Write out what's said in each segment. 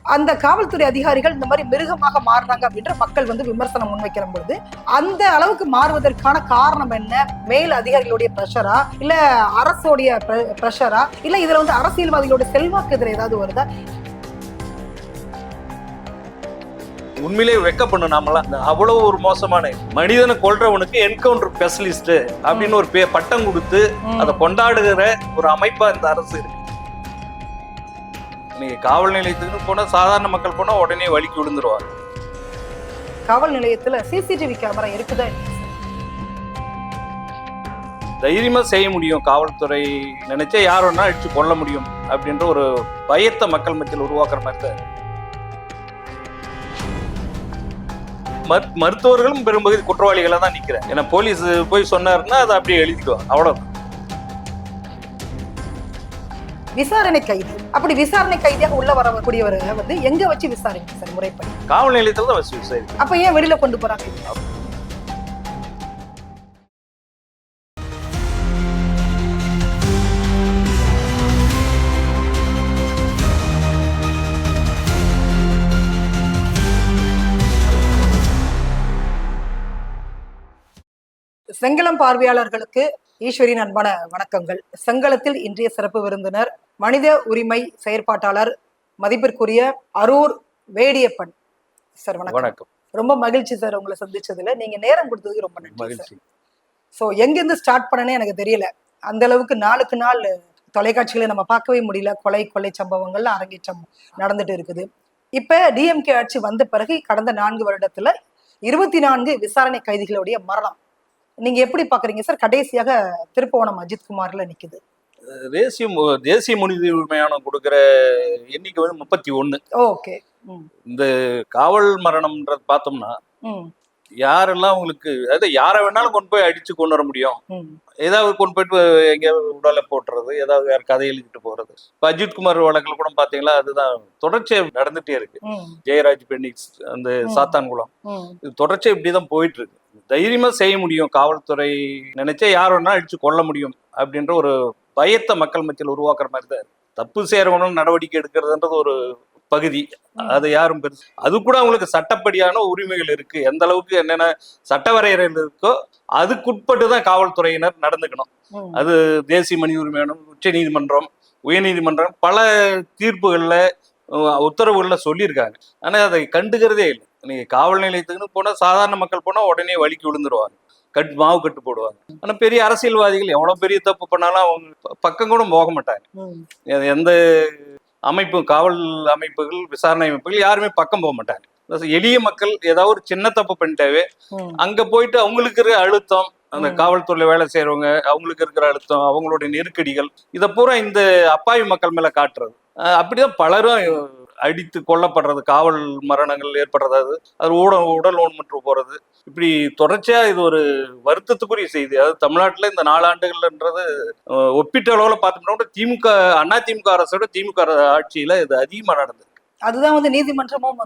அந்த காவல்துறை அதிகாரிகள் இந்த மாதிரி மிருகமாக மாறுறாங்க அப்படின்ற மக்கள் விமர்சனம் முன்வைக்கிற பொழுது அந்த அளவுக்கு மாறுவதற்கான காரணம் என்ன? மேல் அதிகாரிகளுடைய பிரஷரா, இல்ல அரசோடைய பிரஷரா, இல்ல இதுல அரசியல்வாதிகளுடைய செல்வாக்கு இதுல ஏதாவது வருதா? உண்மையிலே வெக்கப்படும். நாமெல்லாம் அவ்வளவு ஒரு மோசமான மனிதனை கொல்றவனுக்கு என்கவுண்டர் ஸ்பெஷலிஸ்ட் அப்படின்னு ஒரு பட்டம் கொடுத்து அதை கொண்டாடுகிற ஒரு அமைப்பா இந்த அரசு இருக்கு. நீங்க காவல் நிலையத்துக்கு போனா சாதாரண மக்கள் போனா உடனே வலிக்கு விழுந்துருவாங்க. காவல் நிலையத்துல சிசிடிவி கேமரா இருக்குதா? தைரியமா செய்ய முடியும். காவல்துறை நினைச்சா யார் வேணா அடிச்சு கொள்ள முடியும் அப்படின்ற ஒரு பயத்தை மக்கள் மத்தியில் உருவாக்குற மாதிரி தான். மருத்துவர்களும் பெரும்பகுதி குற்றவாளிகளை தான் நிக்கிறேன். ஏன்னா போலீஸ் போய் சொன்னாருன்னா அதை அப்படியே எழுதிக்குவாங்க, அவ்வளவு. விசாரணை கைதி, அப்படி விசாரணை கைதியாக உள்ள வரக்கூடியவர் எங்க வச்சு விசாரிங்க சார்? முறைப்படி காவல் நிலையத்தில் தான் வச்சு விசாரிக்கும். அப்ப ஏன் வெளியில கொண்டு போறாங்க? செங்கலம் பார்வையாளர்களுக்கு ஈஸ்வரின் அன்பான வணக்கங்கள். செங்கலத்தில் இன்றைய சிறப்பு விருந்தினர் மனித உரிமை செயற்பாட்டாளர் மதிப்பிற்குரிய அரூர் வேடியப்பன் சார். வணக்கம். ரொம்ப மகிழ்ச்சி சார் உங்களை சந்திச்சதுல. நீங்க நேரம் கொடுத்ததுக்கு ரொம்ப நன்றி. ஸோ எங்கிருந்து ஸ்டார்ட் பண்ணனே எனக்கு தெரியல. அந்த அளவுக்கு நாளுக்கு நாள் தொலைக்காட்சிகளை நம்ம பார்க்கவே முடியல. கொலை சம்பவங்கள்ல அரங்கேற்றம் நடந்துட்டு இருக்குது. இப்ப டிஎம்கே ஆட்சி வந்த பிறகு கடந்த 4 வருடத்துல 24 விசாரணை கைதிகளுடைய மரணம் நீங்க எப்படி பாக்குறீங்க சார்? கடைசியாக திருப்புவனம் அஜித்குமார்ல நிக்குது. தேசிய மனித உரிமையானம் கொடுக்கிற எண்ணிக்கை 31. ஓகே. இந்த காவல் மரணம்ன்றது பார்த்தோம்னா யாரெல்லாம் உங்களுக்கு, அதாவது யாரை வேணாலும் கொண்டு போய் அடிச்சு கொண்டு வர முடியும். ஏதாவது கொண்டு போயிட்டு எங்க உடலை போட்டுறது, ஏதாவது வேற கதை எழுதிட்டு போறது. இப்ப அஜித்குமார் வழக்குல கூட பாத்தீங்களா, அதுதான் தொடர்ச்சியா நடந்துட்டே இருக்கு. ஜெயராஜ் பெனிக்ஸ், அந்த சாத்தான்குளம், இது தொடர்ச்சியா இப்படிதான் போயிட்டு இருக்கு. தைரியமா செய்ய முடியும், காவல்துறை நினைச்சா யார் வேணா அடிச்சு கொள்ள முடியும் அப்படின்ற ஒரு பயத்தை மக்கள் மத்தியில் உருவாக்குற மாதிரி தான். தப்பு செய்யறவங்களும் நடவடிக்கை எடுக்கிறதுன்றது ஒரு பகுதி, அது யாரும் பெருசு. அது கூட அவங்களுக்கு சட்டப்படியான உரிமைகள் இருக்கு. எந்த அளவுக்கு என்னென்ன சட்ட வரையறைகள் இருக்கோ அதுக்குட்பட்டு தான் காவல்துறையினர் நடந்துக்கணும். அது தேசிய மனித உரிமையானம், உச்ச நீதிமன்றம், உயர்நீதிமன்றம் பல தீர்ப்புகள்ல உத்தரவுகள்ல சொல்லியிருக்காங்க. ஆனா அதை கண்டுக்கிறதே இல்லை. நீங்க காவல் நிலையத்துக்குன்னு போனா சாதாரண மக்கள் போனா உடனே வலிக்கு விழுந்துருவாங்க, மாவு கட்டு போடுவாங்க. ஆனா பெரிய அரசியல்வாதிகள் எவ்வளவு பெரிய தப்பு பண்ணாலும் அவங்க பக்கம் கூட போக மாட்டாங்க. எந்த அமைப்பும், காவல் அமைப்புகள், விசாரணை அமைப்புகள் யாருமே பக்கம் போக மாட்டாங்க. எளிய மக்கள் ஏதாவது ஒரு சின்ன தப்பு பண்ணிட்டாவே அங்க போயிட்டு அவங்களுக்கு இருக்கிற அழுத்தம், அந்த காவல்துறையில வேலை செய்யறவங்க அவங்களுக்கு இருக்கிற அழுத்தம், அவங்களுடைய நெருக்கடிகள், இதை பூரா இந்த அப்பாவி மக்கள் மேல காட்டுறது. அப்படிதான் பலரும் அடித்து கொல்லப்படுறது, காவல் மரணங்கள் ஏற்படுறது, அது உடல் ஊனமுற்று போறது, இப்படி தொடர்ச்சியா இது ஒரு வருத்தத்துக்குரிய செய்தி. அதாவது தமிழ்நாட்டுல இந்த 4 ஆண்டுகள்ன்றது ஒப்பிட்ட அளவுல பார்த்தோம்னா திமுக, அதிமுக அரசோட திமுக ஆட்சியில இது அதிகமா நடந்தது. அதுதான் நீதிமன்றமும்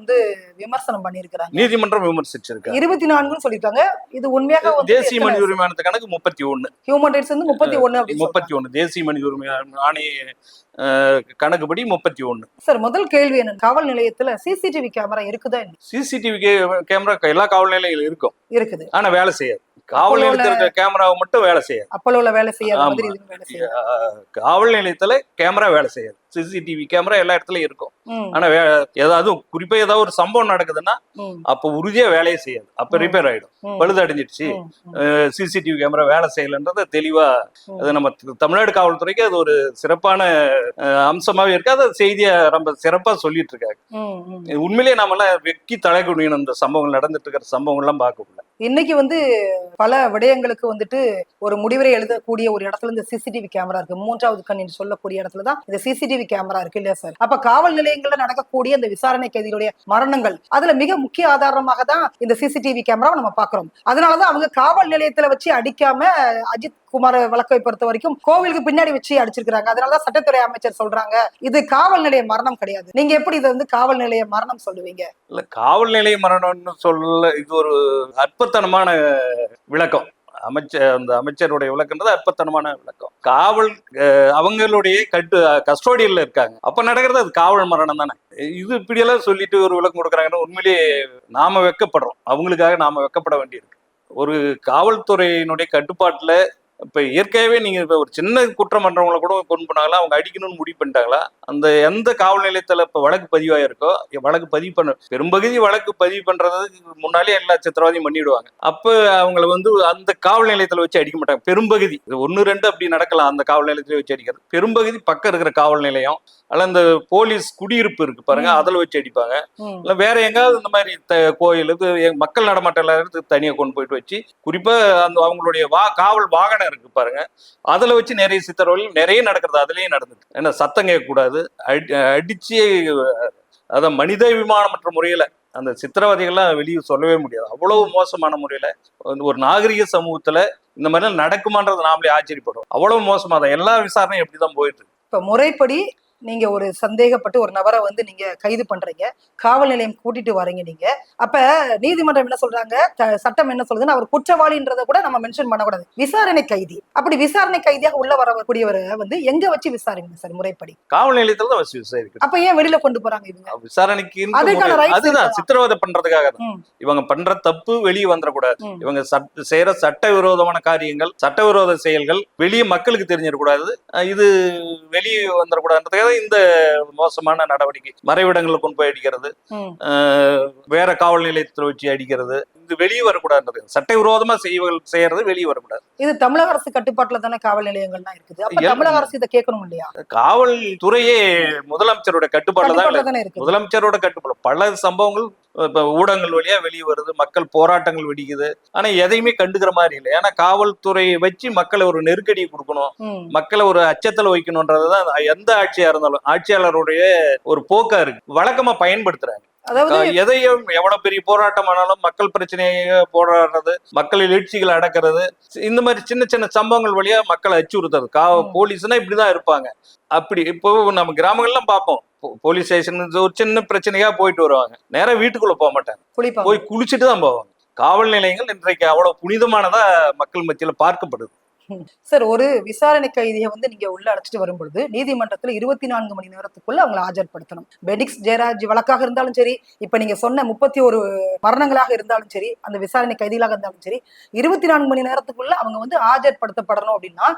விமர்சனம் பண்ணிருக்காங்க. நீதிமன்றம் விமர்சிச்சிருக்காங்க. 24 சொல்லிட்டாங்க. இது உண்மையாக தேசிய மனித உரிமையானது கணக்கு 31. Human rights 31. தேசிய மனித உரிமை ஆணைய கணக்குப்படி 31. சார், முதல் கேள்வி என்ன, காவல் நிலையத்துல சிசிடிவி கேமரா இருக்குதா? சிசிடிவி கேமரா எல்லா காவல் நிலையங்களும் இருக்கும், இருக்குது. ஆனா வேலை செய்யாது. காவல் நிலையத்துல கேமராவை மட்டும் வேலை செய்யாது. அப்போல வேலை செய்யாது. காவல் நிலையத்துல கேமரா வேலை செய்யாது. சிசிடிவி கேமரா எல்லா இடத்துலயும் இருக்கும். ஆனா ஏதாவது குறிப்பா ஏதாவது ஒரு சம்பவம் நடக்குதுன்னா அப்ப உறுதியா வேலையே செய்யாது. அப்ப ரிப்பேர் ஆயிடும், பழுது அடைஞ்சிடுச்சு, சிசிடிவி கேமரா வேலை செய்யலன்றது தெளிவா அது நம்ம தமிழ்நாடு காவல்துறைக்கு அது ஒரு சிறப்பான அம்சமாவே இருக்கு. அதை செய்தியா ரொம்ப சிறப்பா சொல்லிட்டு இருக்காங்க. உண்மையிலேயே நாம எல்லாம் வெக்கி தலைகுனியணும். இந்த சம்பவங்கள் நடந்துட்டு இருக்கிற சம்பவங்கள் எல்லாம் பார்க்க முடியல. இன்னைக்கு பல விடயங்களுக்கு ஒரு முடிவுரை எழுதக்கூடிய ஒரு இடத்துல இந்த சிசிடிவி கேமரா இருக்கு. 3வது கண் என்று சொல்லக்கூடிய இடத்துலதான் இந்த சிசிடிவி கேமரா இருக்கு இல்லையா சார்? அப்ப காவல் நிலையங்கள்ல நடக்கக்கூடிய இந்த விசாரணை கைதிகளுடைய மரணங்கள் அதுல மிக முக்கிய ஆதாரமாக தான் இந்த சிசிடிவி கேமராவை நம்ம பாக்குறோம். அதனாலதான் அவங்க காவல் நிலையத்துல வச்சு அடிக்காம அஜித் குமார் வழக்கை பொறுத்த வரைக்கும் கோவிலுக்கு பின்னாடி வச்சு அடிச்சிருக்காங்க. அதனாலதான் சட்டத்துறை அமைச்சர் சொல்றாங்க இது காவல் நிலைய மரணம் கிடையாது. நீங்க எப்படி இதை காவல் நிலைய மரணம் சொல்லுவீங்க? இல்ல, காவல் நிலைய மரணம்னு சொல்ல இது ஒரு அற்புதமான விளக்கம். அந்த அமைச்சருடைய விளக்கன்றது அற்பத்தனமான விளக்கம். காவல் அவங்களுடைய கஸ்டோடியல்ல இருக்காங்க, அப்ப நடக்கிறது அது காவல் மரணம் தானே. இது இப்படியெல்லாம் சொல்லிட்டு ஒரு விளக்கம் கொடுக்குறாங்கன்னு உண்மையிலேயே நாம வெக்கப்படுறோம், அவங்களுக்காக நாம வெக்கப்பட வேண்டியிருக்கு. ஒரு காவல்துறையினுடைய கட்டுப்பாட்டுல இப்ப இயற்கையாவே நீங்க இப்ப ஒரு சின்ன குற்றம் பண்றவங்களை கூட கொண்டு போனாங்களா, அவங்க அடிக்கணும்னு முடிவு பண்ணிட்டாங்களா, அந்த எந்த காவல் நிலையத்துல இப்ப வழக்கு பதிவாயிருக்கோ வழக்கு பதிவு பண்ண பெரும்பகுதி வழக்கு பதிவு பண்றதுக்கு முன்னாலே எல்லா சித்திரவாதியும் பண்ணிடுவாங்க. அப்ப அவங்களை அந்த காவல் நிலையத்துல வச்சு அடிக்க மாட்டாங்க. பெரும்பகுதி 1-2 அப்படி நடக்கலாம், அந்த காவல் நிலையத்துல வச்சு அடிக்கிறது. பெரும்பகுதி பக்கம் இருக்கிற காவல் நிலையம் அல்ல இந்த போலீஸ் குடியிருப்பு இருக்கு பாருங்க, அதுல வச்சு அடிப்பாங்க. இல்ல வேற எங்காவது இந்த மாதிரி கோயிலுக்கு மக்கள் நடமாட்டம் இல்லாத தனியா கொண்டு போயிட்டு வச்சு, குறிப்பா அந்த அவங்களுடைய காவல் வாகனம் இருக்கு பாருங்க, அதுல வச்சு நிறைய சித்திரவதை நிறைய நடக்கிறது. அதுலயும் நடந்துட்டு ஏன்னா சத்தம் கேட்கக்கூடாது, அடிச்சு அதான் மனித விமானமற்ற முறையில அந்த சித்திரவதைகள்லாம் வெளியே சொல்லவே முடியாது. அவ்வளவு மோசமான முறையில ஒரு நாகரிக சமூகத்துல இந்த மாதிரிலாம் நடக்குமான்றது நாமளே ஆச்சரியப்படுறோம். அவ்வளவு மோசமா தான் எல்லா விசாரணையும் எப்படிதான் போயிட்டு இருக்கு. இப்ப முறைப்படி நீங்க ஒரு சந்தேகப்பட்டு ஒரு நபரை நீங்க கைது பண்றீங்க, காவல் நிலையம் கூட்டிட்டு வரீங்க. நீங்க அப்ப நீதிமன்றம் என்ன சொல்றாங்க, சட்டம் என்ன சொல்லுதுன்னு, அவர் குற்றவாளின்றத கூட நம்ம மென்ஷன் பண்ணக்கூடாது, விசாரணை கைதி. அப்படி விசாரணை கைதியாக உள்ள வரக்கூடியவரை எங்க வச்சு விசாரிங்க சார் முறைப்படி? காவல் நிலையத்துல தான் வச்சு விசாரிக்கணும். அப்ப ஏன் வெளியில கொண்டு போறாங்க இவங்க விசாரணைக்கு? அதுதான் சித்திரவதை பண்றதுக்காக தான். இவங்க பண்ற தப்பு வெளியே வந்துடக்கூடாது, இவங்க செய்யற சட்டவிரோதமான காரியங்கள், சட்டவிரோத செயல்கள் வெளியே மக்களுக்கு தெரிஞ்சிடக்கூடாது, இது வெளியே வந்துடக்கூடாதுன்றதுக்காக இந்த மோசமான நடவடிக்கை. மறைவிடங்களை கொண்டு போய் அடிக்கிறது, வேற காவல் நிலையத்தில் வச்சு அடிக்கிறது, இது வெளியே வரக்கூடாது. சட்டவிரோதமா செய்யறது வெளியே வரக்கூடாது. இது தமிழக அரசு கட்டுப்பாட்டுல தானே காவல் நிலையங்கள்லாம் இருக்குது. அப்ப தமிழக அரசு இதை கேட்கணும் இல்லையா? காவல்துறையே முதலமைச்சரோட கட்டுப்பாட்டுல தான் இருக்கு. முதலமைச்சரோட கட்டுப்பாடு பல சம்பவங்கள் இப்ப ஊடகங்கள் வழியா வெளியே வருது, மக்கள் போராட்டங்கள் வெடிக்குது. ஆனா எதையுமே கண்டுக்கிற மாதிரி இல்லை. ஏன்னா காவல்துறையை வச்சு மக்களை ஒரு நெருக்கடியை கொடுக்கணும், மக்களை ஒரு அச்சத்துல வைக்கணும்ன்றதுதான் எந்த ஆட்சியா இருந்தாலும் ஆட்சியாளருடைய ஒரு போக்கா இருக்கு, வழக்கமா பயன்படுத்துறாங்க. எதையும் எவ்வளவு பெரிய போராட்டம் ஆனாலும் மக்கள் பிரச்சனையை போராடுறது, மக்கள் எழுச்சிகளை அடக்கிறது, இந்த மாதிரி சின்ன சின்ன சம்பவங்கள் வழியா மக்களை அச்சுறுத்துறது. போலீஸ்னா இப்படிதான் இருப்பாங்க. அப்படி இப்போ நம்ம கிராமங்கள்லாம் பார்ப்போம், போலீஸ் ஸ்டேஷன் ஒரு சின்ன பிரச்சனையா போயிட்டு வருவாங்க, நேரம் வீட்டுக்குள்ள போக மாட்டாங்க, போய் குளிச்சுட்டு தான் போவாங்க. காவல் நிலையங்கள் இன்றைக்கு அவ்வளவு புனிதமானதா மக்கள் மத்தியில பார்க்கப்படுது. சார், ஒரு விசாரணை கைதியை நீங்க உள்ள அழைச்சிட்டு வரும்பொழுது நீதிமன்றத்துல 24 மணி நேரத்துக்குள்ள அவங்களை ஆஜர்படுத்தணும். பெனிக்ஸ் ஜெயராஜ் வழக்காக இருந்தாலும் சரி, இப்ப நீங்க சொன்ன 31 மரணங்களாக இருந்தாலும் சரி, அந்த விசாரணை கைதிகளாக இருந்தாலும் சரி, 24 மணி நேரத்துக்குள்ள அவங்க ஆஜர்படுத்தப்படணும். அப்படின்னா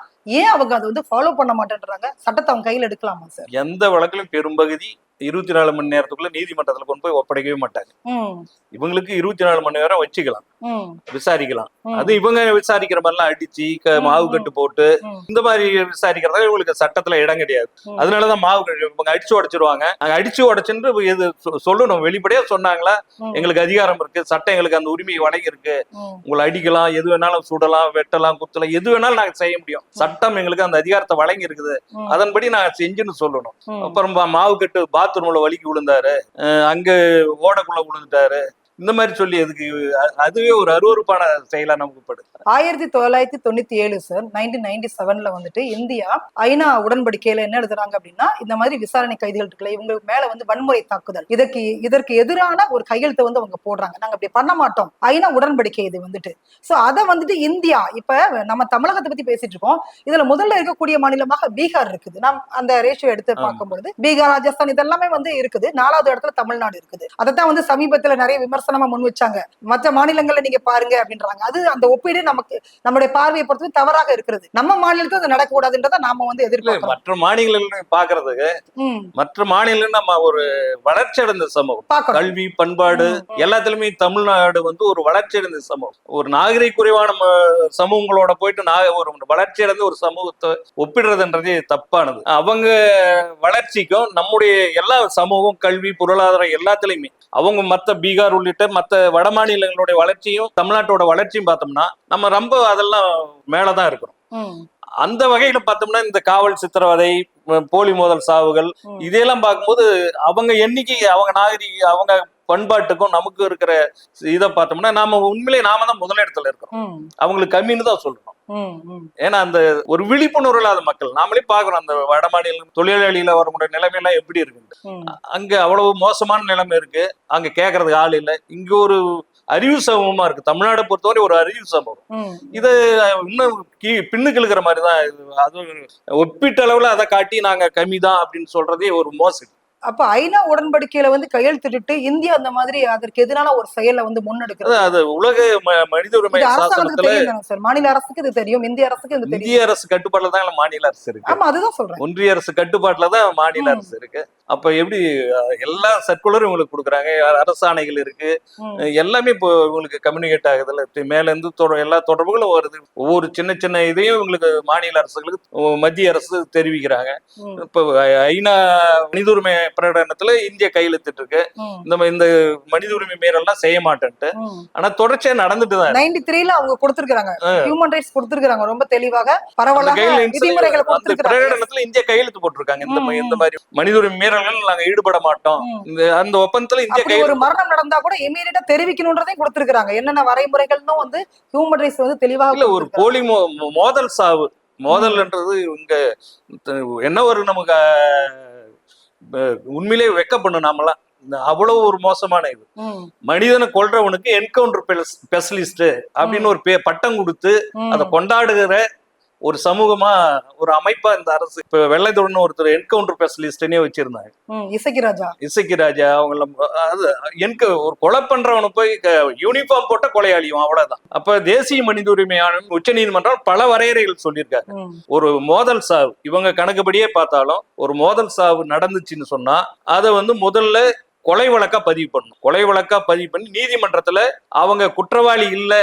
ஏன் அவங்க அதை ஃபாலோ பண்ண மாட்டேன்றாங்க? சட்டத்தை அவங்க கையில் எடுக்கலாமா சார்? எந்த வழக்கிலும் பெரும்பகுதி 24 மணி நேரத்துக்குள்ள நீதிமன்றத்துல கொண்டு போய் ஒப்படைக்கவே மாட்டாங்க. இவங்களுக்கு 24 மணி நேரம் வச்சுக்கலாம், விசாரிக்கலாம். அது இவங்க விசாரிக்கிற மாதிரிலாம் அடிச்சு மாவு கட்டு போட்டு இந்த மாதிரி விசாரிக்கிறதா இவங்களுக்கு சட்டத்துல இடம் கிடையாது. அதனாலதான் மாவு கட்டு இவங்க அடிச்சு உடைச்சிருவாங்க. நாங்க அடிச்சு உடைச்சுன்னு எது சொல்லணும், வெளிப்படையா சொன்னாங்களா, எங்களுக்கு அதிகாரம் இருக்கு, சட்டம் எங்களுக்கு அந்த உரிமையை வழங்கி இருக்கு, உங்களை அடிக்கலாம், எது வேணாலும் சுடலாம், வெட்டலாம், குத்தலாம், எது வேணாலும் நாங்க செய்ய முடியும், சட்டம் எங்களுக்கு அந்த அதிகாரத்தை வழங்கி இருக்குது, அதன்படி நாங்க செஞ்சுன்னு சொல்லணும். அப்புறம் மாவு கட்டு பாத்ரூம்ல வலிக்கு விழுந்தாரு, அங்க ஓடக்குள்ள விழுந்துட்டாரு, இந்த மாதிரி சொல்லி எதுக்கு? அதுவே ஒரு அருவருப்பான செயலா நமக்கு படுது. 1997 சார், 1997ல இந்தியா ஐநா உடன்படிக்கையில என்ன எழுதுறாங்க அப்படின்னா, இந்த மாதிரி விசாரணை கைதிகள் இருக்குல்ல, இவங்களுக்கு மேல வன்முறை தாக்குதல், இதற்கு எதிரான ஒரு கையெழுத்தை அவங்க போடுறாங்க. நாங்க அப்படி பண்ண மாட்டோம், ஐநா உடன்படிக்கை இது சோ அதை இந்தியா, இப்ப நம்ம தமிழகத்தை பத்தி பேசிட்டு இருக்கோம், இதுல முதல்ல இருக்கக்கூடிய மாநிலமாக பீகார் இருக்குது. நாம் அந்த ரேஷியோ எடுத்து பார்க்கும்பொழுது பீகார், ராஜஸ்தான் இதெல்லாமே இருக்குது. 4வது இடத்துல தமிழ்நாடு இருக்குது. அதைத்தான் சமீபத்துல நிறைய விமர்சனமா முன் வச்சாங்க, மற்ற மாநிலங்கள்ல நீங்க பாருங்க அப்படின்றாங்க. அது அந்த ஒப்பீடு நமக்கு நம்முடைய பார்வையை பொறுத்து தவறாக இருக்கிறது. நம்ம மாநிலத்தில் அது நடக்கக்கூடாதுன்றதை நாம எதிர்பார்க்கிறோம். மற்ற மாநிலங்கள் பாக்குறதுக்கு, மற்ற மாநிலம் நம்ம ஒரு வளர்ச்சி அடைந்த சமூகம், கல்வி பண்பாடு எல்லாத்திலுமே தமிழ்நாடு ஒரு வளர்ச்சி அடைந்த சமூகம். ஒரு நாகரிக குறைவான சமூகங்களோட போயிட்டு ஒரு வளர்ச்சி அடைந்த ஒரு சமூகத்தை ஒப்பிடுறதுன்றதே தப்பானது. அவங்க வளர்ச்சிக்கும் நம்முடைய எல்லா சமூகம், கல்வி, பொருளாதாரம் எல்லாத்திலுமே அவங்க மற்ற பீகார் உள்ளிட்ட மற்ற வட மாநிலங்களுடைய வளர்ச்சியும் தமிழ்நாட்டோட வளர்ச்சியும் பார்த்தோம்னா நம்ம ரொம்ப அதெல்லாம் மேலதான் இருக்கிறோம். அந்த வகையில பார்த்தோம்னா இந்த காவல் சித்திரவதை, போலி மோதல் சாவுகள் இதையெல்லாம் பார்க்கும்போது அவங்க எண்ணிக்கை, அவங்க நாகரிக, அவங்க பண்பாட்டுக்கும் நமக்கு இருக்கிற இதை பார்த்தோம்னா நாம தான் முதலிடத்துல இருக்கிறோம், அவங்களுக்கு கம்மின்னு தான் சொல்லணும். ஏன்னா அந்த ஒரு விழிப்புணர்வு இல்லாத மக்கள் நாமளே பாக்குறோம். அந்த வட மாநிலம் தொழிலாளியில வரக்கூடிய நிலைமை எல்லாம் எப்படி இருக்கு, அங்க அவ்வளவு மோசமான நிலைமை இருக்கு, அங்க கேட்கறதுக்கு ஆள் இல்லை. இங்க ஒரு அறிவு சமூகமா இருக்கு. தமிழ்நாடை பொறுத்தவரை ஒரு அறிவு சமூகம். இது இன்னும் பின்னுக்கு இழுக்கிற மாதிரி தான். அது ஒப்பீட்டளவுல அதை காட்டி நாங்க கம்மிதான் அப்படின்னு சொல்றதே ஒரு மோசடி. அப்ப ஐநா உடன்படிக்கையில வந்து கையெழுத்திட்டு இந்தியா அந்த மாதிரி அதற்கு எதிரான ஒரு செயலை வந்து முன்னெடுக்கிறது. அது உலக மனித உரிமை சாசனத்துல சார், மாநில அரசுக்கு இது தெரியும், இந்திய அரசுக்கு இது தெரியும். இந்திய அரசு கட்டுப்பாட்டுல தான் மாநில அரசு இருக்கு. ஆமா, அதுதான் சொல்றேன். ஒன்றிய அரசு கட்டுப்பாட்டுல தான் மாநில அரசு இருக்கு. அப்ப எப்படி எல்லா சர்க்குலரும் இவங்களுக்கு கொடுக்குறாங்க, அரசாணைகள் இருக்கு, எல்லாமே இப்போ இவங்களுக்கு கம்யூனிகேட் ஆகுதுல்ல, மேல இருந்து எல்லா தொடர்புகளும் வருது. ஒவ்வொரு சின்ன சின்ன இதையும் இவங்களுக்கு மாநில அரசுகளுக்கு மத்திய அரசு தெரிவிக்கிறாங்க. இப்ப ஐநா மனித உரிமை பிரகடனத்துல இந்திய கையெழுத்திட்டு இருக்கு, இந்த மனித உரிமை மீறல்லாம் செய்ய மாட்டேன்ட்டு. ஆனா தொடர்ச்சியா நடந்துட்டு தான் 93ல அவங்க கொடுத்திருக்காங்க, ஹியூமன் ரைட்ஸ் கொடுத்திருக்காங்க, ரொம்ப தெளிவாக பரவலாக விதிமுறைகளை கொடுத்திருக்காங்க. பிரகடனத்துல இந்திய கையெழுத்து போட்டிருக்காங்க, இந்த மாதிரி மனித உரிமை மீறல்கள் நாங்க ஈடுபட மாட்டோம். அந்த ஒப்பந்தத்துல இந்திய ஒரு மரணம் நடந்தா கூட இமீடியட்டா தெரிவிக்கணும்ன்றதையும் கொடுத்திருக்காங்க. என்னென்ன வரைமுறைகள்னு வந்து ஹியூமன் ரைட்ஸ் வந்து தெளிவாக இல்ல. ஒரு போலி மோதல் சாவு, மோதல்ன்றது இங்க என்ன ஒரு நமக்கு உண்மையிலே வெக்கப்படும். நாமெல்லாம் அவ்வளவு ஒரு மோசமான இது. மனிதனை கொல்றவனுக்கு என்கவுண்டர் ஸ்பெஷலிஸ்ட் அப்படின்னு ஒரு பட்டம் கொடுத்து அதை கொண்டாடுகிற ஒரு சமூகமா, ஒரு அமைப்பா இந்த அரசு. இப்ப வெள்ளைத்தோடன்னு ஒருத்தர் என்கவுண்டர் ஸ்பெஷலிஸ்ட்னே வச்சிருந்தாங்க, இசக்கி ராஜா. அவங்கள ஒரு கொலை பண்றவனு போய் யூனிஃபார்ம் போட்ட கொலையாளியும், அவ்வளவுதான். அப்ப தேசிய மனித உரிமை ஆணையம், உச்ச நீதிமன்றம் பல வரையறைகள் சொல்லியிருக்காங்க. ஒரு மோதல் சாவு இவங்க கணக்குப்படியே பார்த்தாலும் ஒரு மோதல் சாவு நடந்துச்சுன்னு சொன்னா அதை வந்து முதல்ல கொலை வழக்கா பதிவு பண்ணணும். கொலை வழக்கா பதிவு பண்ணி நீதிமன்றத்துல அவங்க குற்றவாளி இல்ல,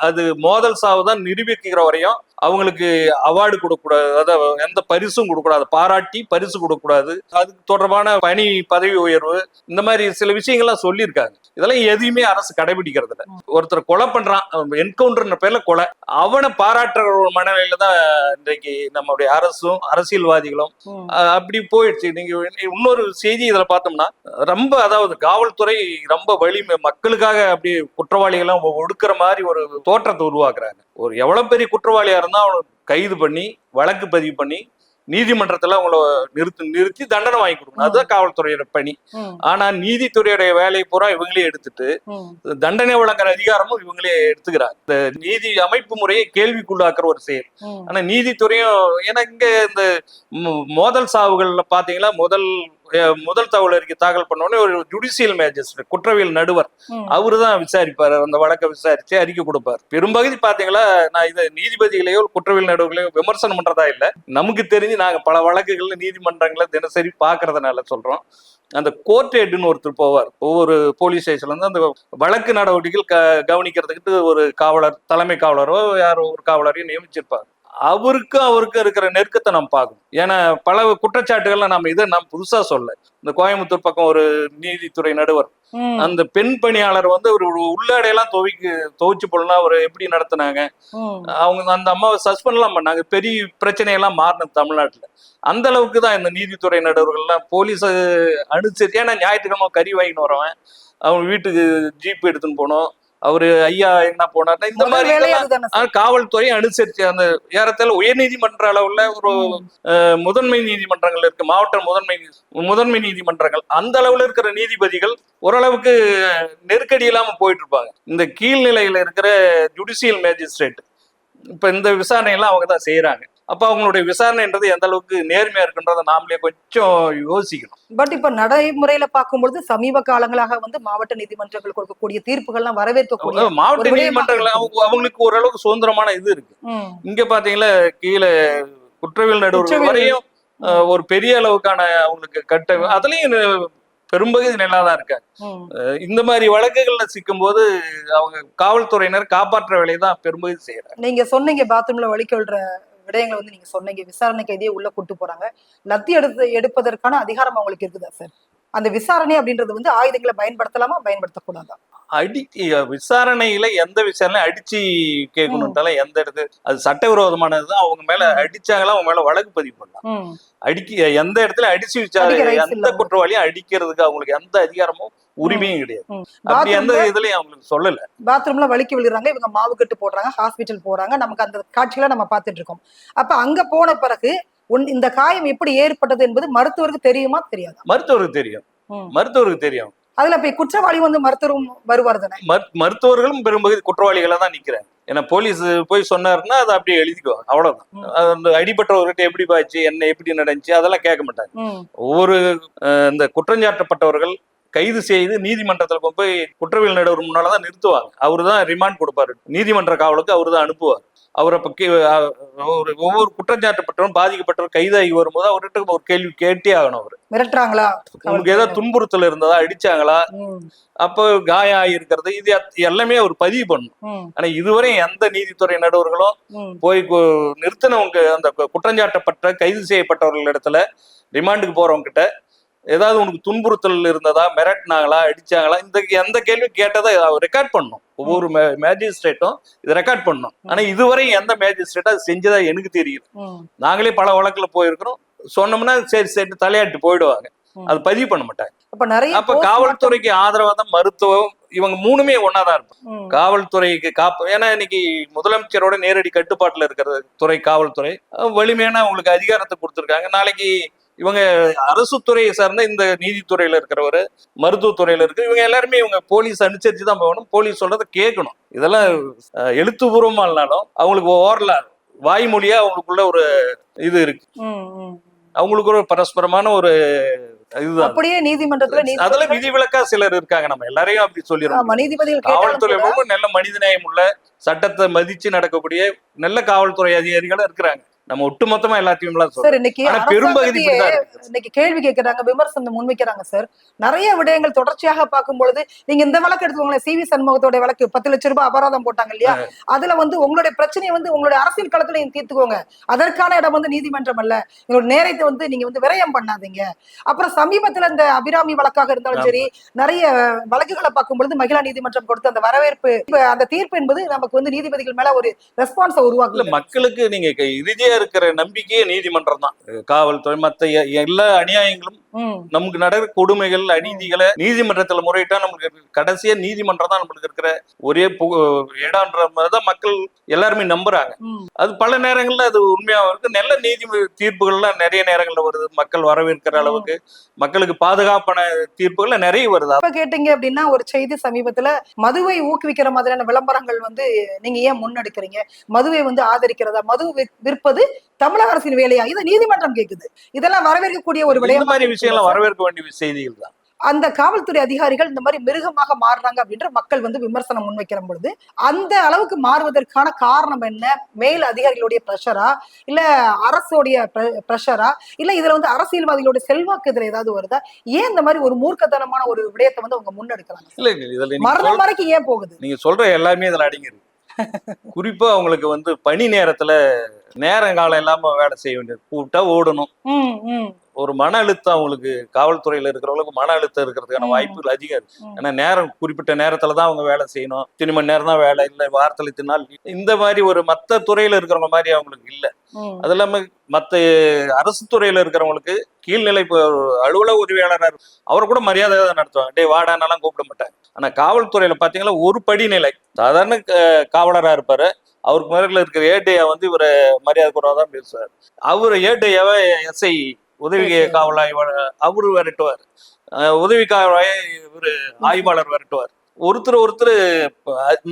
அது மோதல் சாவு தான் நிரூபிக்கிற வரையும் அவங்களுக்கு அவார்டு கொடுக்கக்கூடாது, அதாவது எந்த பரிசும் கொடுக்கக்கூடாது, பாராட்டி பரிசு கொடுக்கக்கூடாது, அதுக்கு தொடர்பான பணி பதவி உயர்வு, இந்த மாதிரி சில விஷயங்கள்லாம் சொல்லியிருக்காங்க. இதெல்லாம் எதையுமே அரசு கடைபிடிக்கிறது இல்லை. ஒருத்தர் கொலை பண்றான், என்கவுண்டர் பேர்ல கொலை, அவனை பாராட்டுற ஒரு மனநிலையில தான் இன்றைக்கு நம்மளுடைய அரசும் அரசியல்வாதிகளும் அப்படி போயிடுச்சு. நீங்க இன்னொரு செய்தி இதுல பார்த்தோம்னா, ரொம்ப அதாவது காவல்துறை ரொம்ப வலிமை, மக்களுக்காக அப்படி குற்றவாளிகளும் ஒடுக்குற மாதிரி ஒரு தோற்றத்தை உருவாக்குறாங்க. ஒரு எவ்வளவு பெரிய குற்றவாளியா இருந்தா அவனை கைது பண்ணி வழக்கு பதிவு பண்ணி நீதிமன்றத்துல அவங்கள நிறுத்தி தண்டனை வாங்கி கொடுக்கணும். அதுதான் காவல்துறையோட பணி. ஆனா நீதித்துறையுடைய வேலையை பூரா இவங்களே எடுத்துட்டு தண்டனை வழங்குற அதிகாரமும் இவங்களே எடுத்துக்கிறாங்க. இந்த நீதி அமைப்பு முறையை கேள்விக்குள்ளாக்குற ஒரு செயல். ஆனா நீதித்துறையும், ஏன்னா இங்க இந்த மோதல் சாவுகள்ல பாத்தீங்கன்னா முதல் தகவல் அறிக்கை தாக்கல் பண்ண உடனே ஒரு ஜுடிஷியல் மேஜிஸ்ட்ரேட், குற்றவியல் நடுவர், அவருதான் விசாரிப்பாரு, அந்த வழக்கை விசாரிச்சு அறிக்கை கொடுப்பாரு. பெரும்பகுதி பாத்தீங்களா, நான் இதை நீதிபதிகளையோ குற்றவியல் நடுவர்களையோ விமர்சனம் பண்றதா இல்ல, நமக்கு தெரிஞ்சு நாங்க பல வழக்குகள்ல நீதிமன்றங்களை தினசரி பாக்குறதுனால சொல்றோம். அந்த கோர்ட் ஹெட்னு ஒருத்தர் போவார், ஒவ்வொரு போலீஸ் ஸ்டேஷன்ல இருந்து அந்த வழக்கு நடவடிக்கைகள் கவனிக்கிறதுக்கு ஒரு காவலர், தலைமை காவலரோ யாரோ ஒரு காவலரையும் நியமிச்சிருப்பார். அவருக்கு இருக்கிற நெருக்கத்தை நம்ம பார்க்கணும். ஏன்னா பல குற்றச்சாட்டுகள்ல நம்ம புதுசா சொல்ல. இந்த கோயம்புத்தூர் பக்கம் ஒரு நீதித்துறை நடுவர், அந்த பெண் பணியாளர் வந்து ஒரு உள்ளாடையெல்லாம் துவைச்சு போடலாம், அவர் எப்படி நடத்தினாங்க, அவங்க அந்த அம்மாவை சஸ்பெண்ட்லாம் பண்ணாங்க. பெரிய பிரச்சனையெல்லாம் மாறினது தமிழ்நாட்டுல. அந்த அளவுக்கு தான் இந்த நீதித்துறை நடுவர்கள்லாம் போலீஸ் அனுசரிச்சு. ஏன்னா ஞாயிற்றுக்கிழமை கறி வாங்கின்னு வரவன் அவங்க வீட்டுக்கு ஜீப் எடுத்துன்னு போனோம், அவரு ஐயா என்ன போனார்னா இந்த மாதிரி காவல்துறை அனுசரிச்சு. அந்த ஏறத்தாழ உயர் நீதிமன்ற அளவுல ஒரு முதன்மை நீதிமன்றங்கள் இருக்கு, மாவட்ட முதன்மை நீதிமன்றங்கள், அந்த அளவுல இருக்கிற நீதிபதிகள் ஓரளவுக்கு நெருக்கடி இல்லாம போயிட்டு இருப்பாங்க. இந்த கீழ்நிலையில இருக்கிற ஜுடிஷியல் மேஜிஸ்ட்ரேட் இப்ப இந்த விசாரணை எல்லாம் அவங்க தான் செய்யறாங்க. அப்ப அவங்களுடைய விசாரணைன்றது எந்த அளவுக்கு நேர்மையா இருக்குன்றத நாமளே கொஞ்சம் யோசிக்கணும். பட் இப்ப நடைமுறையில பார்க்கும்பொழுது சமீப காலங்களாக வந்து மாவட்ட நீதிமன்றங்கள் கொடுக்கக்கூடிய தீர்ப்புகள்லாம் வரவேற்கக்கூடிய மாவட்ட நீதிமன்றங்கள் அவங்களுக்கு ஓரளவுக்கு சுதந்திரமான இது இருக்கு. இங்க பாத்தீங்களா, கீழே குற்றவியல் நடுவர் வரையும் ஒரு பெரிய அளவுக்கான அவங்களுக்கு அதுலயும் பெரும்பகுதி நல்லாதான் இருக்காங்க. இந்த மாதிரி வழக்குகள்ல சிக்கும் போது அவங்க காவல்துறையினர் காப்பாற்ற வேலையை தான் பெரும்பகுதி செய்யறாங்க. நீங்க சொன்னீங்க பாத்ரூம்ல வலிக்கொள்ற விடயங்களை வந்து நீங்க சொன்னீங்க, விசாரணை கைதியை உள்ள கூட்டு போறாங்க, லத்தி எடுப்பதற்கான அதிகாரம் அவங்களுக்கு இருக்குதா சார்? அந்த விசாரணை அப்படின்றது வந்து ஆயுதங்களை பயன்படுத்தலாமா பயன்படுத்தக்கூடாதா? விசாரணையில எந்த விசாரணை அடிச்சு கேட்கணும்ட்டாலும் எந்த இடத்து அது சட்டவிரோதமானதுதான். அவங்க மேல அடிச்சாங்களா அவங்க மேல வழக்கு பதிவு பண்ணலாம். எந்த இடத்துல அடிச்சு விசாரணை எந்த குற்றவாளியும் அடிக்கிறதுக்கு அவங்களுக்கு எந்த அதிகாரமும் உரிமையும் கிடையாது. அப்படி எந்த இதுலயும் அவங்களுக்கு சொல்லல. பாத்ரூம்ல வலிக்கு விழுறாங்க, இவங்க மாவு கட்டு போடுறாங்க, ஹாஸ்பிட்டல் போறாங்க, நமக்கு அந்த காட்சிகளை நம்ம பார்த்துட்டு இருக்கோம். அப்ப அங்க போன பிறகு இந்த காயம் எப்படி ஏற்பட்டது என்பது மருத்துவருக்கு தெரியுமா தெரியாதா? மருத்துவருக்கு தெரியும். அதுல போய் குற்றவாளி வந்து மருத்துவரும் வருவார் தானே? மருத்துவர்களும் பெரும்பகுதி குற்றவாளிகளா தான் நிக்கிறாங்க. ஏன்னா போலீஸ் போய் சொன்னாருன்னா அதை அப்படியே எழுதிக்குவாங்க, அவ்வளவுதான். அந்த அடிபட்டவர்கிட்ட எப்படி பாய்ச்சு, என்ன எப்படி நடந்துச்சு, அதெல்லாம் கேட்க மாட்டாங்க. ஒவ்வொரு இந்த குற்றஞ்சாட்டப்பட்டவர்கள் கைது செய்து நீதிமன்றத்துல போய் குற்றவியல் நடுவர் முன்னாலதான் நிறுத்துவாங்க. அவரு தான் ரிமாண்ட் கொடுப்பாரு, நீதிமன்ற காவலுக்கு அவரு தான் அனுப்புவார். அவர் அப்ப ஒவ்வொரு குற்றஞ்சாட்டப்பட்டவரும் பாதிக்கப்பட்டவர் கைதாகி வரும்போது அவர்கிட்ட ஒரு கேள்வி கேட்டே ஆகணும். அவரு மிரட்டுறாங்களா, உங்களுக்கு ஏதாவது துன்புறுத்தல் இருந்ததா, அடிச்சாங்களா, அப்ப காயம் ஆகியிருக்கிறது, இது எல்லாமே அவர் பதிவு பண்ணும். ஆனா இதுவரை எந்த நீதித்துறை நடுவர்களும் போய் நிறுத்தினவங்க அந்த குற்றஞ்சாட்டப்பட்ட கைது செய்யப்பட்டவர்கள் இடத்துல ரிமாண்டுக்கு போறவங்க கிட்ட ஏதாவது உனக்கு துன்புறுத்தல் இருந்ததா, மிரட்டினாங்களா, அடிச்சாங்களா, இந்த எந்த கேள்வி கேட்டதை ரெக்கார்ட் பண்ணும். ஒவ்வொரு மேஜிஸ்ட்ரேட்டும் இதை ரெக்கார்ட் பண்ணும். ஆனா இதுவரை எந்த மேஜிஸ்ட்ரேட்டும் அது செஞ்சதா எனக்கு தெரியுது. நாங்களே பல வழக்குல போயிருக்கிறோம். சொன்னோம்னா சரி சரி தலையாட்டு போயிடுவாங்க, அது பதிவு பண்ண மாட்டாங்க. அப்ப காவல்துறைக்கு ஆதரவா தான் மருத்துவம், இவங்க மூணுமே ஒன்னாதான் இருக்கும். காவல்துறைக்கு ஏன்னா இன்னைக்கு முதலமைச்சரோட நேரடி கட்டுப்பாட்டுல இருக்கிற துறை காவல்துறை, வலிமையான அவங்களுக்கு அதிகாரத்தை கொடுத்துருக்காங்க. நாளைக்கு இவங்க அரசு துறையை சார்ந்த இந்த நீதித்துறையில இருக்கிறவரு, மருத்துவத்துறையில இருக்கு, இவங்க எல்லாருமே இவங்க போலீஸ் அனுசரிச்சு தான் போகணும், போலீஸ் சொல்றதை கேட்கணும். இதெல்லாம் எழுத்துப்பூர்வமா இல்லைனாலும் அவங்களுக்கு ஓரல வாய்மொழியா அவங்களுக்குள்ள ஒரு இது இருக்கு, அவங்களுக்கு ஒரு பரஸ்பரமான ஒரு இதுதான். அப்படியே நீதிமன்றத்துல அதுல விதிவிலக்கா சிலர் இருக்காங்க, நம்ம எல்லாரையும் அப்படி சொல்லிடுறோம். காவல்துறை நல்ல மனிதநேயம் உள்ள, சட்டத்தை மதிச்சு நடக்கக்கூடிய நல்ல காவல்துறை அதிகாரிகளும் இருக்கிறாங்க. நம்ம ஒட்டுமொத்தமா எல்லாத்தையும் சார் இன்னைக்கு பெரும்பகுதி இன்னைக்கு கேள்வி கேட்கிறாங்க, விமர்சனம் முன்வைக்கிறாங்க சார். நிறைய விடயங்கள் தொடர்ச்சியாக பார்க்கும் பொழுது, நீங்க இந்த வழக்கு எடுத்துக்கோங்களேன், CV சண்முகத்தோட வழக்கு 10 லட்சம் ரூபாய் அபராதம் போட்டாங்க இல்லையா, அதுல வந்து உங்களுடைய பிரச்சனையை வந்து உங்களுடைய அரசியல் களத்துல நீங்க தீர்த்துக்கோங்க, அதற்கான இடம் வந்து நீதிமன்றம் அல்ல, உங்களோட நேரத்தை வந்து நீங்க வந்து விரயம் பண்ணாதீங்க. அப்புறம் சமீபத்துல இந்த அபிராமி வழக்காக இருந்தாலும் சரி, நிறைய வழக்குகளை பார்க்கும் பொழுது மகிழா நீதிமன்றம் கொடுத்த அந்த வரவேற்பு, அந்த தீர்ப்பு என்பது நமக்கு வந்து நீதிபதிகள் மேல ஒரு ரெஸ்பான்ஸை உருவாக்கல. மக்களுக்கு நீங்க இறுதியா இருக்கிற நம்பிக்கையே நீதிமன்றம் தான். காவல்துறை மத்த எல்லா அநியாயங்களும், நமக்கு நடக்கிற கொடுமைகள், அநீதிகளை நீதிமன்றத்துல முறையிட்டா நமக்கு கடைசியா நீதிமன்றம் தான் நம்மளுக்கு இருக்கிற ஒரே இடம்ன்ற மாதிரிதான் மக்கள் எல்லாருமே நம்புறாங்க. அது பல நேரங்கள்ல அது உண்மையா இருக்கு. நல்ல நீதி தீர்ப்புகள்லாம் நிறைய நேரங்கள்ல வருது, மக்கள் வரவேற்கிற அளவுக்கு மக்களுக்கு பாதுகாப்பான தீர்ப்புகள்ல நிறைய வருது. அப்ப கேட்டீங்க அப்படின்னா, ஒரு செய்தி சமீபத்துல மதுவை ஊக்குவிக்கிற மாதிரியான விளம்பரங்கள் வந்து நீங்க ஏன் முன்னெடுக்கிறீங்க, மதுவை வந்து ஆதரிக்கிறதா, மது விற்பது தமிழக அரசின் வேலையா, இதை நீதிமன்றம் கேக்குது. இதெல்லாம் வரவேற்கக்கூடிய ஒரு விடயம். விஷயம் வரவேற்க வேண்டிய செய்திகள் தான். அந்த காவல்துறை அதிகாரிகள் இந்த மாதிரி மிருகமாக மாறுறாங்க அப்படின்ற மக்கள் வந்து விமர்சனம் முன்வைக்கிற பொழுது, அந்த அளவுக்கு மாறுவதற்கான காரணம் என்ன? மேல் அதிகாரிகளுடைய பிரஷரா, இல்ல அரசுடைய பிரஷரா, இல்ல இதுல வந்து அரசியல்வாதிகளுடைய செல்வாக்கு இதுல ஏதாவது வருதா? ஏன் இந்த மாதிரி ஒரு மூர்க்கத்தனமான ஒரு விடயத்தை வந்து அவங்க முன்னெடுக்கிறாங்க? இல்ல இதுல மரணம் வரைக்கும் ஏன் போகுது? நீங்க சொல்ற எல்லாமே இதுல அடங்கிருக்கு. குறிப்பா அவங்களுக்கு வந்து பணி நேரத்துல நேரங்காலம் இல்லாம வேலை செய்ய வேண்டியது, கூப்பிட்டா ஓடணும். ஒரு மன அழுத்தம் அவங்களுக்கு, காவல்துறையில இருக்கிறவங்களுக்கு மன அழுத்தம் இருக்கிறதுக்கான வாய்ப்புகள் அதிகம் இருக்கு. ஏன்னா நேரம், குறிப்பிட்ட நேரத்துலதான் அவங்க வேலை செய்யணும், 3 மணி நேரம் தான் வேலை, இல்ல வாரத்துல 3 நாள், இந்த மாதிரி ஒரு மத்த துறையில இருக்கிறவங்க மாதிரி அவங்களுக்கு இல்ல. அது இல்லாம மத்த அரசு துறையில இருக்கிறவங்களுக்கு கீழ்நிலை அலுவலக உதவியாளர் அவரை கூட மரியாதை நடத்துவாங்க, டே வாடானெல்லாம் கூப்பிட மாட்டாங்க. ஆனா காவல்துறையில பாத்தீங்கன்னா ஒரு படிநிலை சாதாரண காவலரா இருப்பாரு, அவருக்கு மேல இருக்கிற ஏட்டையா வந்து இவரை மரியாதை குறைவாதான் பேசுவார். அவரு ஏட்டையாவை SI உதவி காவலாய் அவரு விரட்டுவார், உதவி காவலாய் இவரு ஆய்வாளர் விரட்டுவார். ஒருத்தர்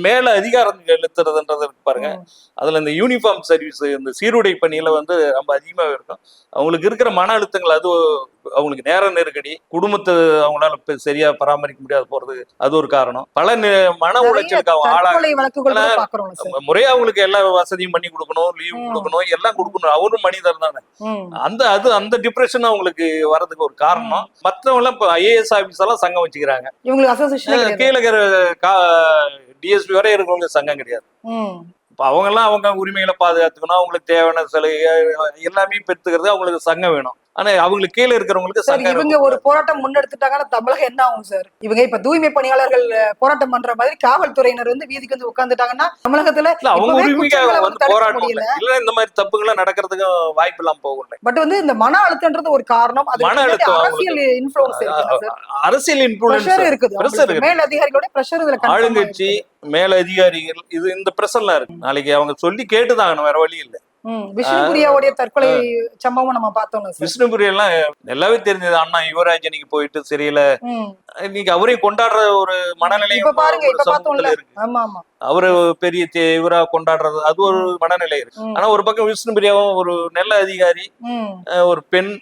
மேல அதிகாரம் எழுத்துறதுன்றது பாருங்க. அதுல இந்த யூனிஃபார்ம் சர்வீஸ், இந்த சீருடை பணியில வந்து ரொம்ப அதிகமா இருக்கும். அவங்களுக்கு இருக்கிற மன அழுத்தங்கள், அது அவங்களுக்கு நேர நெருக்கடி, குடும்பத்தை அவங்களால சரியா பராமரிக்க முடியாது போறது, அது ஒரு காரணம். பல மன உளைச்சலுக்கு அவங்க ஆளாக முறையா அவங்களுக்கு எல்லா வசதியும் பண்ணி கொடுக்கணும், லீவ் கொடுக்கணும், எல்லாம் கொடுக்கணும். அவரும் மனிதர் தானே. அந்த டிப்ரெஷன் அவங்களுக்கு வர்றதுக்கு ஒரு காரணம். மற்றவங்க எல்லாம் இப்ப IAS ஆபீஸ் எல்லாம் சங்கம் வச்சுக்கிறாங்க, கீழே DSP வரை இருக்கிறவங்க சங்கம் கிடையாது. அவங்க எல்லாம் அவங்க உரிமைகளை பாதுகாத்துக்கணும், அவங்களுக்கு தேவையான சலுகை எல்லாமே பெற்றுக்கிறது அவங்களுக்கு சங்கம் வேணும். ஆனா அவங்களுக்கு கீழே இருக்கிறவங்களுக்கு சங்கம். இவங்க ஒரு போராட்டம் முன்னெடுத்துட்டாங்கன்னா தமிழகம் என்ன ஆகும் சார்? இவங்க இப்ப தூய்மை பணியாளர்கள் போராட்டம் பண்ற மாதிரி காவல்துறையினர் வந்து வீதிக்கு வந்து உட்கார்ந்துட்டாங்கன்னா தமிழகத்துல அவங்க உரிமைக்காக வந்து போராட்டம் இல்ல, இந்த மாதிரி தப்புகள் நடக்கிறதுக்கு வாய்ப்பு எல்லாம் போகும். பட் வந்து இந்த மன அழுத்தம்ன்றது ஒரு காரணம், மன அழுத்தம், அரசியல் இன்ஃப்ளூயன்ஸ் இருக்கு, அரசியல் இன்ஃப்ளூயன்ஸ் இருக்குது, மேல் அதிகாரிகளோட பிரஷர் இதுல, ஆளுங்கட்சி மேல அதிகாரிகள், இது இந்த பிரஷர்லாம் இருக்கு. நாளைக்கு அவங்க சொல்லி கேட்டுதாங்க, வேற வழி இல்லை. விஷ்ணுபிரியாவுடைய தற்கொலை சம்பவம் நம்ம பார்த்தோம்ல சார். விஷ்ணுபுரி எல்லாம் நல்லாவே தெரிஞ்சது. அண்ணா யுவராஜனுக்கு போயிட்டு சரியில்ல, இன்னைக்கு அவரையும் கொண்டாடுற ஒரு மனநிலையும் இப்ப பாருங்க, ஒரு இப்ப பார்த்தோம்ல. சமூகத்துல இருக்கு. ஆமா ஆமா. அவரு பெரிய இவரா கொண்டாடுறது அது ஒரு மனநிலை இருக்கு. ஆனா ஒரு பக்கம் விஷ்ணுபிரியாவும் ஒரு நல்ல அதிகாரி, ஒரு பெண்,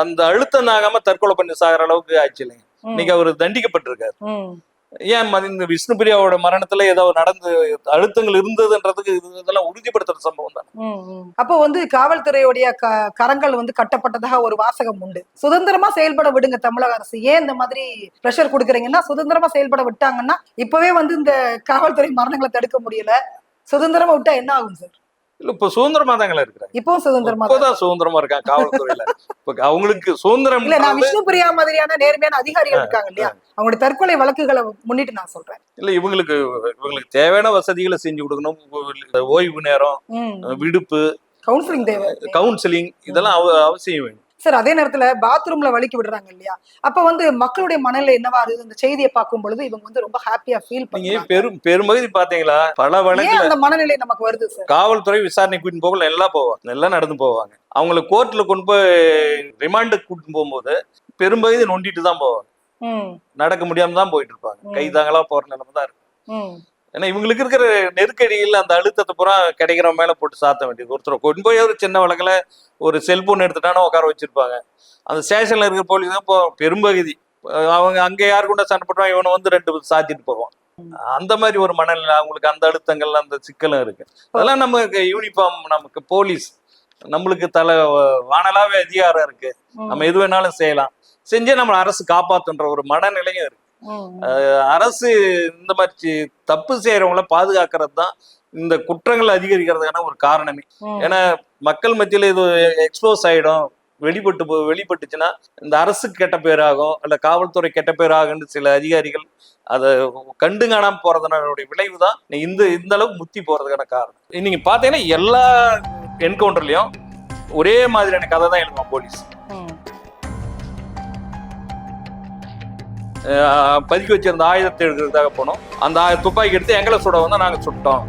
அந்த அழுத்தம் ஆகாம தற்கொலை பண்ணி சாகிற அளவுக்கு ஆச்சு இல்லைங்க. இன்னைக்கு அவரு தண்டிக்கப்பட்டிருக்காரு. ஏன் இந்த விஷ்ணுபிரியாவோட மரணத்துல ஏதோ நடந்து அழுத்தங்கள் இருந்ததுன்றதுக்கு இதெல்லாம் உறுதிப்படுத்துற சம்பவம் தான். அப்போ வந்து காவல்துறையுடைய கரங்கள் வந்து கட்டப்பட்டதாக ஒரு வாசகம் உண்டு. சுதந்திரமா செயல்பட விடுங்க தமிழக அரசு. ஏன் இந்த மாதிரி பிரஷர் கொடுக்குறீங்கன்னா, சுதந்திரமா செயல்பட விட்டாங்கன்னா இப்பவே வந்து இந்த காவல்துறை மரணங்களை தடுக்க முடியல. சுதந்திரமா விட்டா என்ன ஆகும் சார்? இல்ல இப்ப சுதந்திரமா தாங்களா இருக்கிறாங்க. இப்போ சுதந்திரமா இப்பதான் சுதந்திரமா இருக்காங்க காவல்துறையில. இப்ப அவங்களுக்கு சுதந்திரம் இல்ல, நான் விஷ்ணுபிரியா மாதிரியான நேர்மையான அதிகாரிகள் இருக்காங்க இல்லையா, அவங்களுடைய தற்கொலை வழக்குகளை முன்னிட்டு நான் சொல்றேன். இல்ல இவங்களுக்கு தேவையான வசதிகளை செஞ்சு கொடுக்கணும். ஓய்வு நேரம், விடுப்பு, கவுன்சிலிங் தேவை, கவுன்சிலிங் இதெல்லாம் அவசியம் வேணும் சார். அதே நேரத்துல பாத்ரூம்ல வலிக்கு விடுறாங்க இல்லையா, அப்ப வந்து மக்களுடைய மனநிலை என்னவா இருக்குது? இந்த செய்தியை பார்க்கும் பொழுது இவங்க வந்து ரொம்ப ஹாப்பியா ஃபீல் பண்ணுவாங்க. பெரும்பகுதி பாத்தீங்களா பல வழக்குல அந்த மனநிலை நமக்கு வருது சார். காவல்துறை விசாரணை கூட்டின்னு போக நல்லா போவாங்க, நல்லா நடந்து போவாங்க. அவங்களை கோர்ட்ல கொண்டு போய் ரிமாண்டுக்கு கூட்டின்னு போகும்போது பெரும்பகுதி நொண்டிட்டு தான் போவாங்க, நடக்க முடியாம தான் போயிட்டு இருப்பாங்க. கைதாங்களா போற நிலைமை தான் இருக்கு. ஏன்னா இவங்களுக்கு இருக்கிற நெருக்கடியில் அந்த அழுத்தத்தை பூரா கிடைக்கிற மேல போட்டு சாத்த வேண்டியது. ஒருத்தர் கொண்டு போய் ஒரு சின்ன வழக்குல ஒரு செல்போன் எடுத்துட்டானோ உட்கார வச்சிருப்பாங்க. அந்த ஸ்டேஷன்ல இருக்கிற போலீஸ் தான் பெரும்பகுதி அவங்க அங்க யாரு கூட சண்டை போட்டுவான், இவனை வந்து 2 சாத்திட்டு போவான். அந்த மாதிரி ஒரு மனநிலை அவங்களுக்கு, அந்த அழுத்தங்கள், அந்த சிக்கலும் இருக்கு. அதெல்லாம் நமக்கு யூனிஃபார்ம், நமக்கு போலீஸ், நம்மளுக்கு வானலாவே அதிகாரம் இருக்கு, நம்ம எது வேணாலும் செய்யலாம், செஞ்சே நம்ம அரசு காப்பாத்துன்ற ஒரு மனநிலையும் இருக்கு. அரசு இந்த மாதிரி தப்பு செய்யறவங்கள பாதுகாக்கிறது தான் இந்த குற்றங்கள் அதிகரிக்கிறதுக்கான ஒரு காரணமே. ஏன்னா மக்கள் மத்தியில இது எக்ஸ்போஸ் ஆயிடும், வெளிப்பட்டுச்சுன்னா இந்த அரசுக்கு கெட்ட பேராகும், இல்ல காவல்துறை கெட்ட பேராகுன்னு சில அதிகாரிகள் அதை கண்டு காணாம போறதுனுடைய விளைவு தான் இந்த அளவுக்கு முத்தி போறதுக்கான காரணம். நீங்க பாத்தீங்கன்னா எல்லா என்கவுண்டர்லயும் ஒரே மாதிரியான கதை தான் எழுதுவான் போலீஸ். பதுக்கி வச்சிருந்த ஆயுதத்தை எடுக்கிறதுக்காக போனோம், அந்த துப்பாக்கி எடுத்து எங்களை சுட வந்தா நாங்க சுட்டோம்.